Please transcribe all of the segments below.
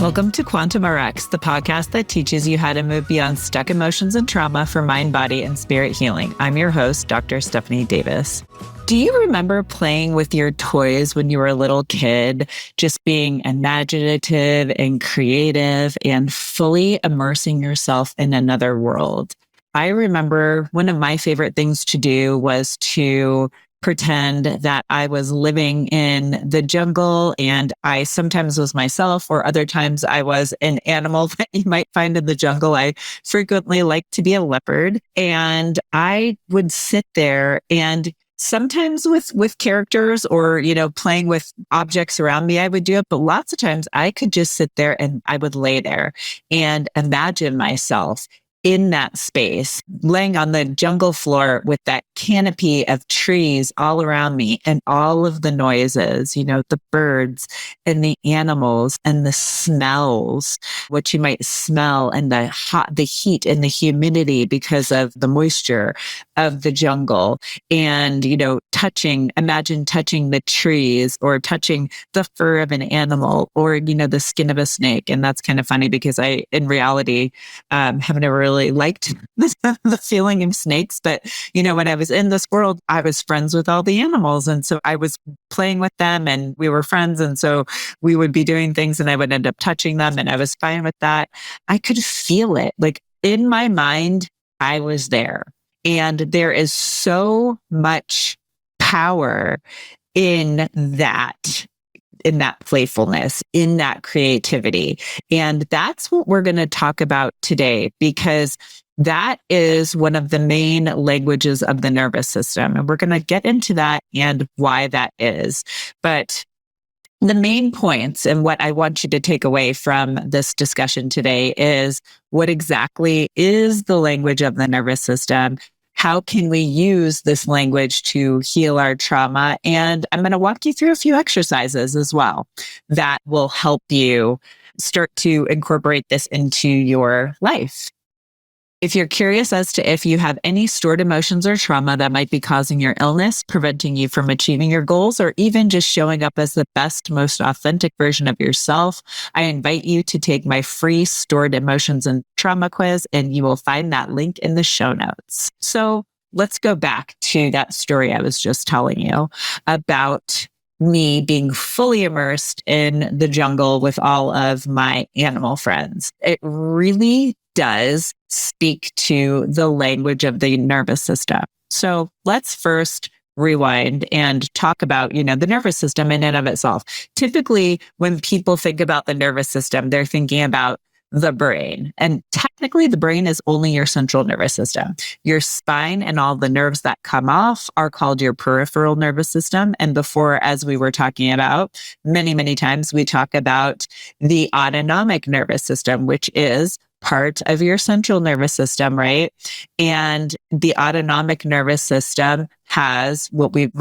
Welcome to Quantum RX, the podcast that teaches you how to move beyond stuck emotions and trauma for mind, body, and spirit healing. I'm your host, Dr. Stephanie Davis. Do you remember playing with your toys when you were a little kid, just being imaginative and creative and fully immersing yourself in another world? I remember one of my favorite things to do was to pretend that I was living in the jungle and I sometimes was myself, or other times I was an animal that you might find in the jungle. I frequently liked to be a leopard, and I would sit there and sometimes with characters or, playing with objects around me, I would do it. But lots of times I could just sit there and I would lay there and imagine myself in that space, laying on the jungle floor with that canopy of trees all around me and all of the noises, the birds and the animals and the smells, what you might smell, and the heat and the humidity because of the moisture of the jungle. And, imagine touching the trees or touching the fur of an animal or, the skin of a snake. And that's kind of funny because I, in reality, have never really liked the feeling of snakes. But, when I was in this world, I was friends with all the animals. And so I was playing with them and we were friends. And so we would be doing things and I would end up touching them and I was fine with that. I could feel it. Like in my mind, I was there. And there is so much power in that playfulness, in that creativity. And that's what we're going to talk about today, because that is one of the main languages of the nervous system. And we're going to get into that and why that is. But the main points and what I want you to take away from this discussion today is what exactly is the language of the nervous system? How can we use this language to heal our trauma? And I'm going to walk you through a few exercises as well that will help you start to incorporate this into your life. If you're curious as to if you have any stored emotions or trauma that might be causing your illness, preventing you from achieving your goals, or even just showing up as the best, most authentic version of yourself, I invite you to take my free stored emotions and trauma quiz, and you will find that link in the show notes. So let's go back to that story I was just telling you about me being fully immersed in the jungle with all of my animal friends. It really does speak to the language of the nervous system. So let's first rewind and talk about, the nervous system in and of itself. Typically, when people think about the nervous system, they're thinking about the brain. And technically, the brain is only your central nervous system. Your spine and all the nerves that come off are called your peripheral nervous system. And before, as we were talking about many, many times, we talk about the autonomic nervous system, which is part of your central nervous system, right? And the autonomic nervous system has what we've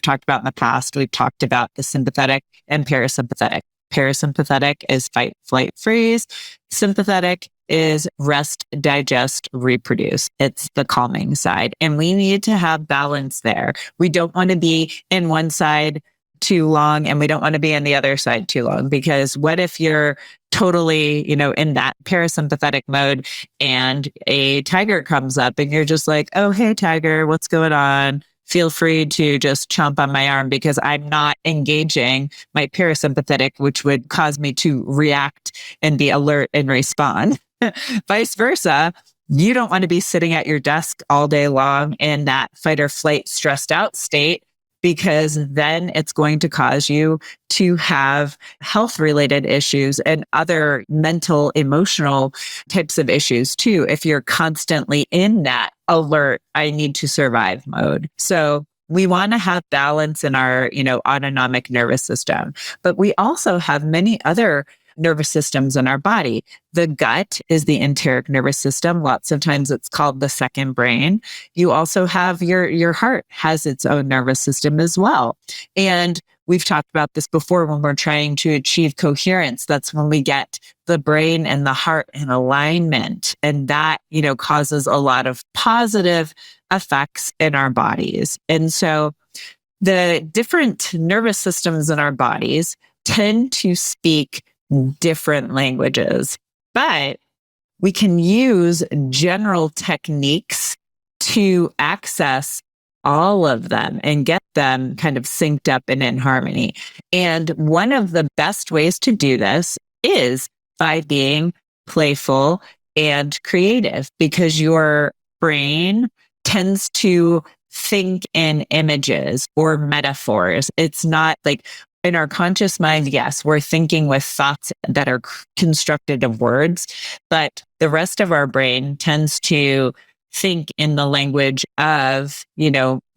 talked about in the past. We've talked about the sympathetic and parasympathetic. Parasympathetic is fight, flight, freeze. Sympathetic is rest, digest, reproduce. It's the calming side. And we need to have balance there. We don't want to be in one side too long and we don't want to be in the other side too long, because what if you're totally, in that parasympathetic mode and a tiger comes up and you're just like, oh, hey, tiger, what's going on? Feel free to just chomp on my arm, because I'm not engaging my parasympathetic, which would cause me to react and be alert and respond. Vice versa. You don't want to be sitting at your desk all day long in that fight or flight stressed out state, because then it's going to cause you to have health related issues and other mental, emotional types of issues too, if you're constantly in that alert, I need to survive mode. So we want to have balance in our, autonomic nervous system, but we also have many other nervous systems in our body. The gut is the enteric nervous system. Lots of times it's called the second brain. You also have your heart has its own nervous system as well. And we've talked about this before when we're trying to achieve coherence. That's when we get the brain and the heart in alignment. And that, causes a lot of positive effects in our bodies. And so the different nervous systems in our bodies tend to speak different languages, but we can use general techniques to access all of them and get them kind of synced up and in harmony. And one of the best ways to do this is by being playful and creative, because your brain tends to think in images or metaphors. It's not like in our conscious mind, yes, we're thinking with thoughts that are constructed of words, but the rest of our brain tends to think in the language of,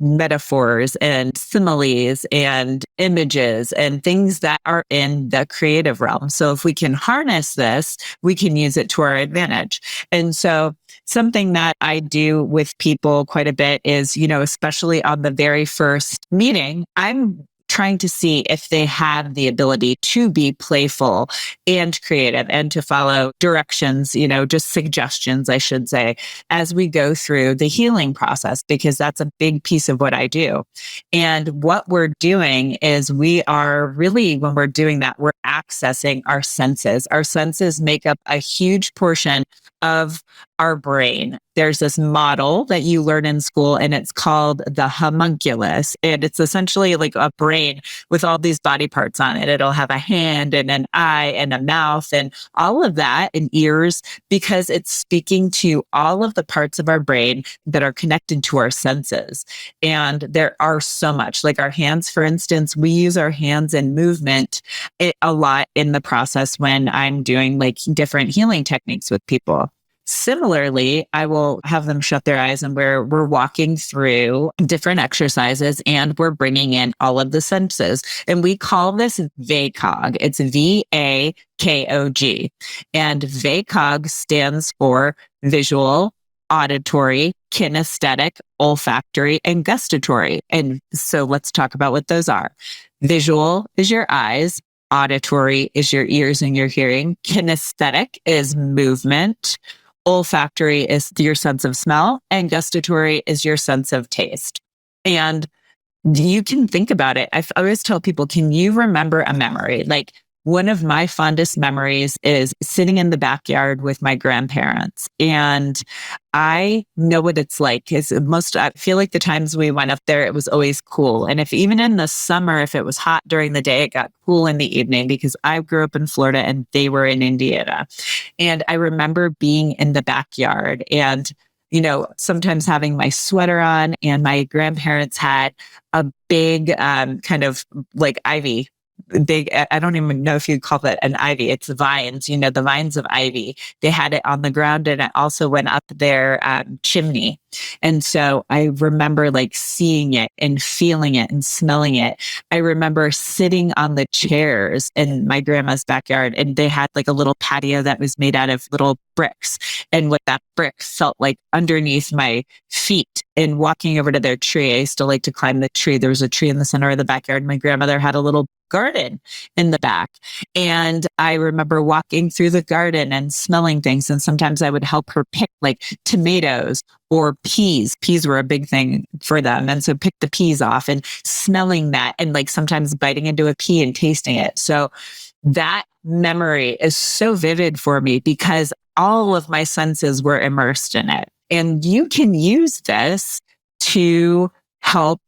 metaphors and similes and images and things that are in the creative realm. So if we can harness this, we can use it to our advantage. And so something that I do with people quite a bit is, especially on the very first meeting, I'm trying to see if they have the ability to be playful and creative and to follow directions, just suggestions, I should say, as we go through the healing process, because that's a big piece of what I do. And what we're doing is we are really, when we're doing that, we're accessing our senses. Our senses make up a huge portion of our brain. There's this model that you learn in school, and it's called the homunculus. And it's essentially like a brain with all these body parts on it. It'll have a hand and an eye and a mouth and all of that, and ears, because it's speaking to all of the parts of our brain that are connected to our senses. And there are so much, like our hands, for instance, we use our hands in movement a lot in the process when I'm doing like different healing techniques with people. Similarly, I will have them shut their eyes, and we're walking through different exercises and we're bringing in all of the senses. And we call this VAKOG. It's VAKOG. And VAKOG stands for visual, auditory, kinesthetic, olfactory, and gustatory. And so let's talk about what those are. Visual is your eyes. Auditory is your ears and your hearing. Kinesthetic is movement. Olfactory is your sense of smell, and gustatory is your sense of taste. And you can think about it. I always tell people, can you remember a memory? Like, one of my fondest memories is sitting in the backyard with my grandparents. And I know what it's like. I feel like the times we went up there, it was always cool. And if even in the summer, if it was hot during the day, it got cool in the evening, because I grew up in Florida and they were in Indiana. And I remember being in the backyard and, sometimes having my sweater on, and my grandparents had a big kind of like ivy. I don't even know if you'd call that an ivy. It's vines, the vines of ivy. They had it on the ground, and it also went up their chimney. And so I remember like seeing it and feeling it and smelling it. I remember sitting on the chairs in my grandma's backyard, and they had like a little patio that was made out of little bricks. And what that brick felt like underneath my feet, and walking over to their tree. I used to like to climb the tree. There was a tree in the center of the backyard. My grandmother had a little garden in the back. And I remember walking through the garden and smelling things. And sometimes I would help her pick like tomatoes or peas. Peas were a big thing for them. And so pick the peas off and smelling that, and like sometimes biting into a pea and tasting it. So that memory is so vivid for me because all of my senses were immersed in it. And you can use this to help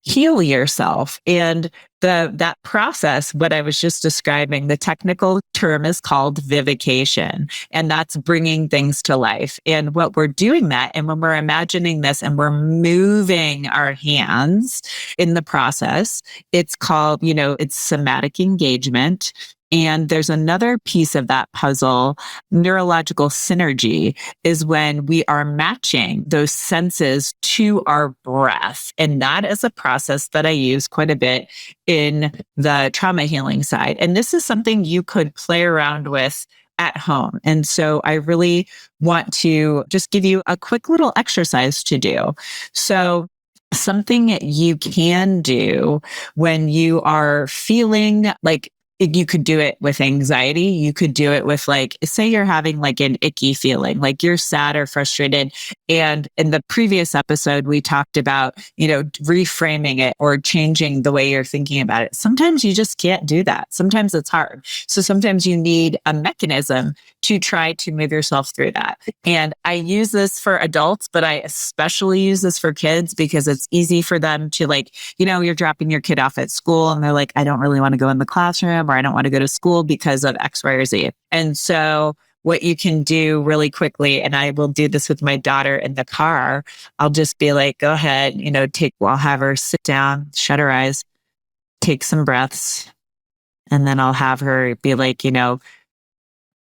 heal yourself. And that process, what I was just describing, the technical term is called vivification, and that's bringing things to life. And what we're doing that, and when we're imagining this and we're moving our hands in the process, it's called, it's somatic engagement. And there's another piece of that puzzle, neurological synergy, is when we are matching those senses to our breath. And that is a process that I use quite a bit in the trauma healing side. And this is something you could play around with at home. And so I really want to just give you a quick little exercise to do. So something you can do when you are feeling like You could do it with anxiety. You could do it with like, say you're having like an icky feeling, like you're sad or frustrated. And in the previous episode, we talked about, reframing it or changing the way you're thinking about it. Sometimes you just can't do that. Sometimes it's hard. So sometimes you need a mechanism to try to move yourself through that. And I use this for adults, but I especially use this for kids because it's easy for them to like, you're dropping your kid off at school and they're like, I don't really want to go in the classroom, or I don't want to go to school because of X, Y, or Z. And so what you can do really quickly, and I will do this with my daughter in the car, I'll just be like, go ahead, I'll have her sit down, shut her eyes, take some breaths. And then I'll have her be like,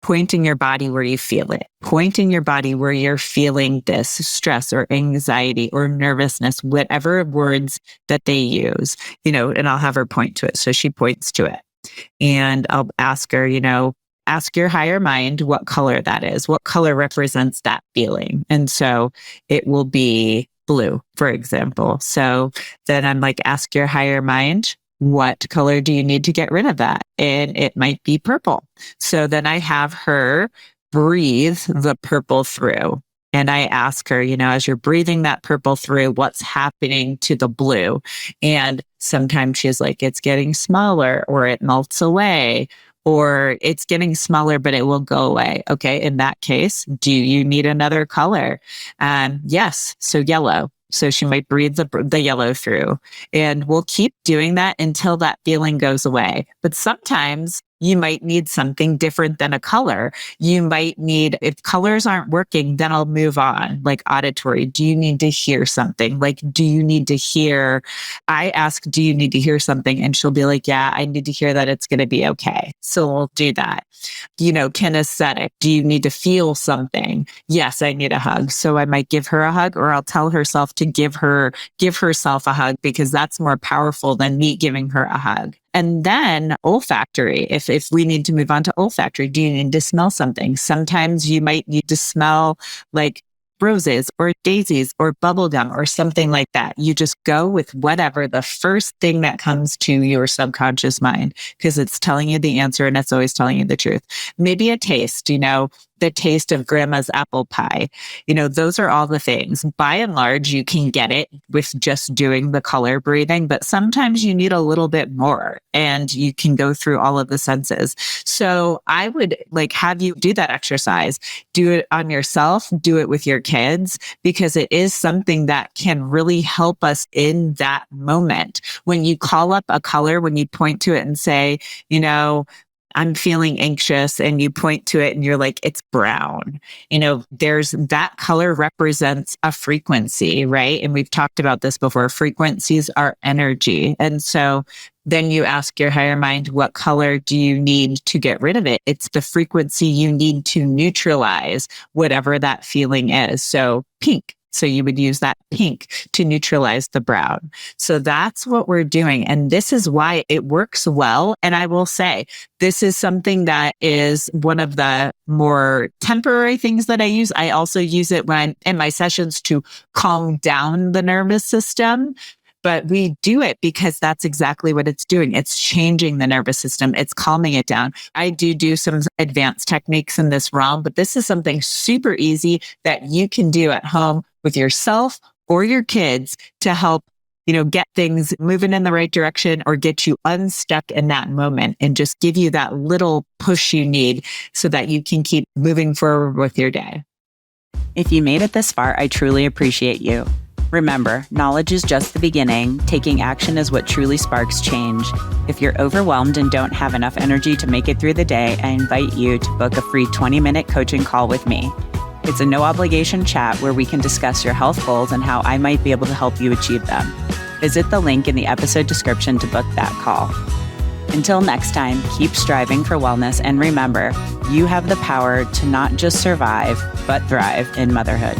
pointing your body where you feel it, pointing your body where you're feeling this stress or anxiety or nervousness, whatever words that they use, and I'll have her point to it. So she points to it. And I'll ask her, ask your higher mind what color that is, what color represents that feeling. And so it will be blue, for example. So then I'm like, ask your higher mind, what color do you need to get rid of that? And it might be purple. So then I have her breathe the purple through. And I ask her, as you're breathing that purple through, what's happening to the blue? And sometimes she's like, it's getting smaller, or it melts away, or it's getting smaller, but it will go away. Okay. In that case, do you need another color? Yes. So yellow. So she might breathe the yellow through, and we'll keep doing that until that feeling goes away. But sometimes you might need something different than a color. You might need, if colors aren't working, then I'll move on. Like auditory, do you need to hear something? Like, do you need to hear, I ask, do you need to hear something? And she'll be like, yeah, I need to hear that it's going to be okay. So we'll do that. Kinesthetic, do you need to feel something? Yes, I need a hug. So I might give her a hug, or I'll tell herself to give herself a hug, because that's more powerful than me giving her a hug. And then olfactory, if we need to move on to olfactory, do you need to smell something? Sometimes you might need to smell like roses or daisies or bubblegum or something like that. You just go with whatever the first thing that comes to your subconscious mind, because it's telling you the answer and it's always telling you the truth. Maybe a taste, the taste of grandma's apple pie. Those are all the things. By and large, you can get it with just doing the color breathing, but sometimes you need a little bit more, and you can go through all of the senses. So I would have you do that exercise, do it on yourself, do it with your kids, because it is something that can really help us in that moment. When you call up a color, when you point to it and say, I'm feeling anxious, and you point to it and you're like, it's brown. There's that color represents a frequency, right? And we've talked about this before. Frequencies are energy. And so then you ask your higher mind, what color do you need to get rid of it? It's the frequency you need to neutralize whatever that feeling is. So pink. So you would use that pink to neutralize the brown. So that's what we're doing. And this is why it works well. And I will say, this is something that is one of the more temporary things that I use. I also use it when in my sessions to calm down the nervous system. But we do it because that's exactly what it's doing. It's changing the nervous system. It's calming it down. I do some advanced techniques in this realm, but this is something super easy that you can do at home with yourself or your kids to help, get things moving in the right direction, or get you unstuck in that moment and just give you that little push you need so that you can keep moving forward with your day. If you made it this far, I truly appreciate you. Remember, knowledge is just the beginning. Taking action is what truly sparks change. If you're overwhelmed and don't have enough energy to make it through the day, I invite you to book a free 20-minute coaching call with me. It's a no-obligation chat where we can discuss your health goals and how I might be able to help you achieve them. Visit the link in the episode description to book that call. Until next time, keep striving for wellness, and remember, you have the power to not just survive, but thrive in motherhood.